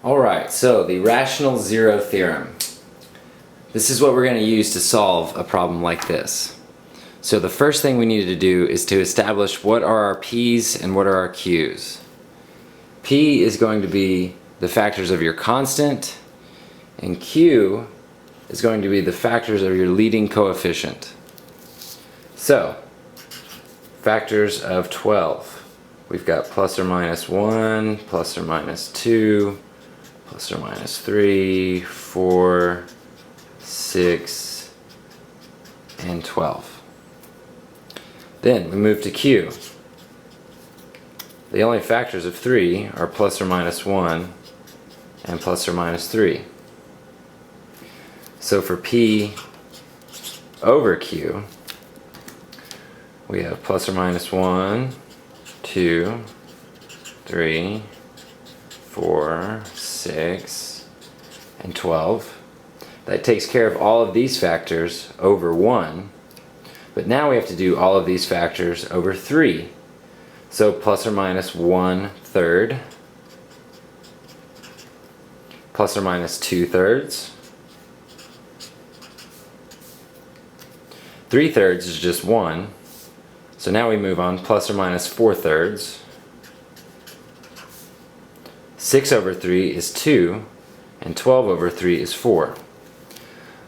Alright, so the rational zero theorem. This is what we're going to use to solve a problem like this. So the first thing we needed to do is to establish what are our p's and what are our q's. P is going to be the factors of your constant, and q is going to be the factors of your leading coefficient. So, factors of 12. We've got plus or minus 1, plus or minus 2, plus or minus 3, 4, 6, and 12. Then we move to Q. The only factors of 3 are plus or minus 1 and plus or minus 3. So for P over Q, we have plus or minus 1, 2, 3, 4, 6, and 12. That takes care of all of these factors over 1. But now we have to do all of these factors over 3. So plus or minus 1/3, plus or minus 2/3. 3/3 is just 1. So now we move on, plus or minus 4/3. 6 over 3 is 2, and 12 over 3 is 4.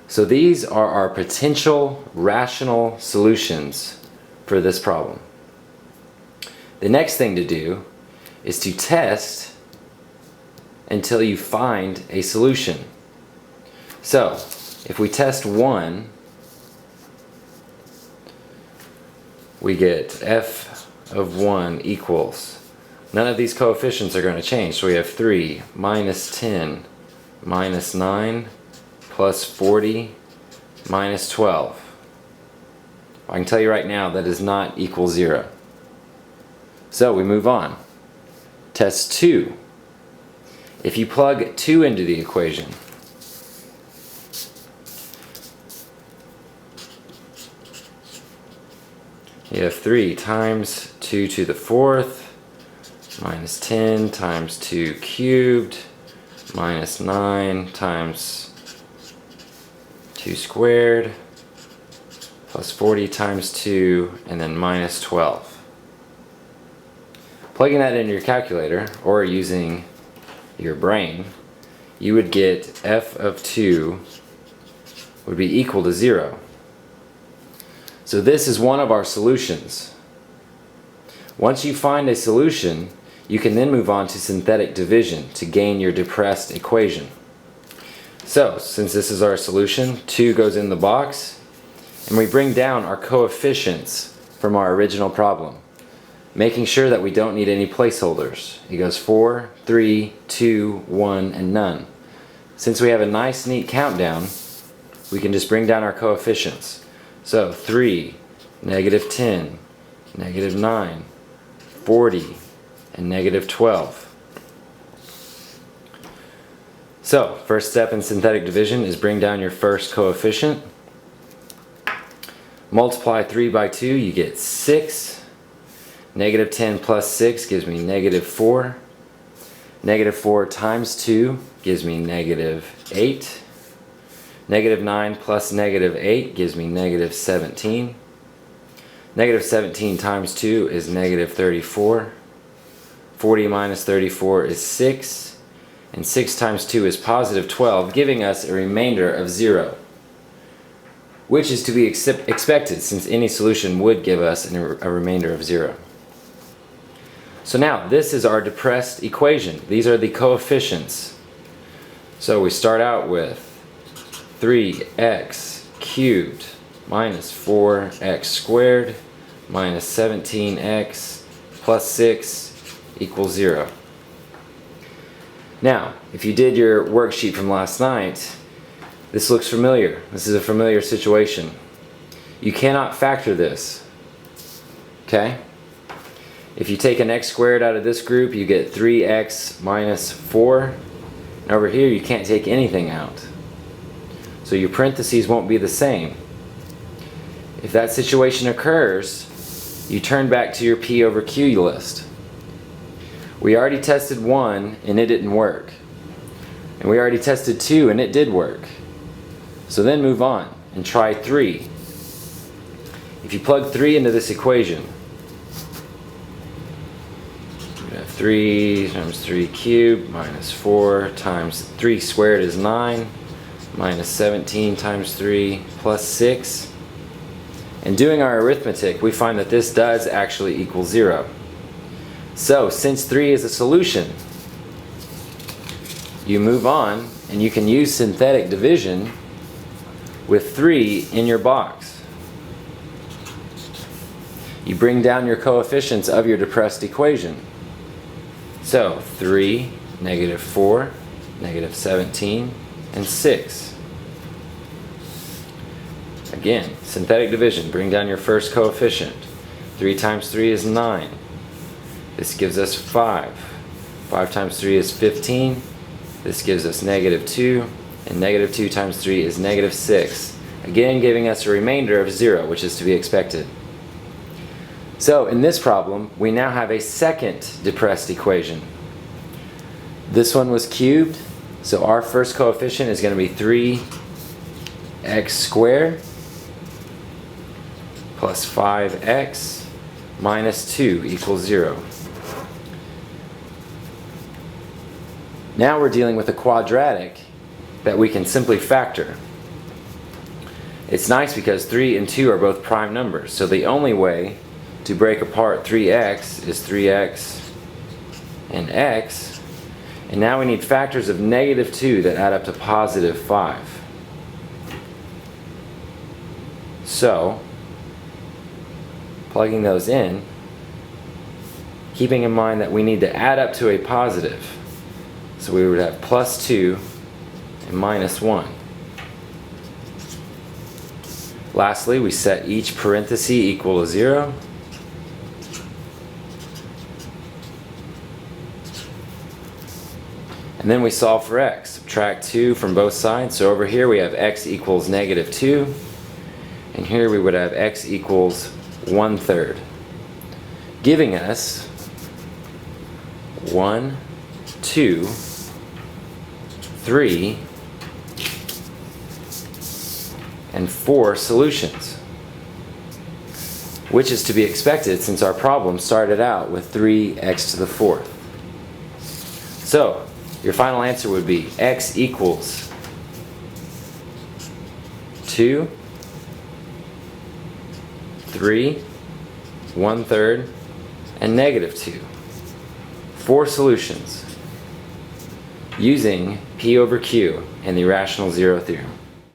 So these are our potential rational solutions for this problem. The next thing to do is to test until you find a solution. So if we test 1, we get f of 1 equals, none of these coefficients are going to change, so we have 3 minus 10 minus 9 plus 40 minus 12. I can tell you right now that does not equal 0. So we move on. Test 2. If you plug 2 into the equation, you have 3 times 2 to the 4th minus 10 times 2 cubed minus 9 times 2 squared plus 40 times 2 and then minus 12. Plugging that into your calculator or using your brain, you would get f of 2 would be equal to 0. So this is one of our solutions. Once you find a solution, you can then move on to synthetic division to gain your depressed equation. So, since this is our solution, 2 goes in the box, and we bring down our coefficients from our original problem, making sure that we don't need any placeholders. It goes 4, 3, 2, 1, and none. Since we have a nice neat countdown, we can just bring down our coefficients. So 3, negative 10, negative 9, 40, and negative 12. So, first step in synthetic division is bring down your first coefficient. Multiply 3 by 2, you get 6. Negative 10 plus 6 gives me negative 4. Negative 4 times 2 gives me negative 8. Negative 9 plus negative 8 gives me negative 17. Negative 17 times 2 is negative 34. 40 minus 34 is 6. And 6 times 2 is positive 12, giving us a remainder of 0. Which is to be expected since any solution would give us a remainder of 0. So now, this is our depressed equation. These are the coefficients. So we start out with 3x cubed minus 4x squared minus 17x plus 6 equals 0. Now, if you did your worksheet from last night, this looks familiar. This is a familiar situation. You cannot factor this. Okay? If you take an x squared out of this group, you get 3x minus 4. And over here, you can't take anything out. So your parentheses won't be the same. If that situation occurs, you turn back to your P over Q list. We already tested 1 and it didn't work. And we already tested 2 and it did work. So then move on and try 3. If you plug 3 into this equation, we have 3 times 3 cubed minus 4 times 3 squared is 9, minus 17 times 3 plus 6. And doing our arithmetic, we find that this does actually equal 0. So since 3 is a solution, you move on and you can use synthetic division with 3 in your box. You bring down your coefficients of your depressed equation. So 3, negative 4, negative 17, and 6. Again, synthetic division, bring down your first coefficient. 3 times 3 is 9. This gives us 5. 5 times 3 is 15. This gives us negative 2. And negative 2 times 3 is negative 6. Again, giving us a remainder of 0, which is to be expected. So in this problem, we now have a second depressed equation. This one was cubed, so our first coefficient is going to be 3x squared plus 5x minus 2 equals 0. Now we're dealing with a quadratic that we can simply factor. It's nice because 3 and 2 are both prime numbers, so the only way to break apart 3x is 3x and x, and now we need factors of negative 2 that add up to positive 5. So, plugging those in, keeping in mind that we need to add up to a positive. So we would have plus 2 and minus 1. Lastly, we set each parenthesis equal to 0. And then we solve for x. Subtract 2 from both sides. So over here we have x equals negative 2. And here we would have x equals 1/3. Giving us 1, 2, 3, and 4 solutions, which is to be expected since our problem started out with 3x to the 4th. So your final answer would be x equals 2, 3, 1/3, and negative 2. 4 solutions using P over Q and the irrational zero theorem.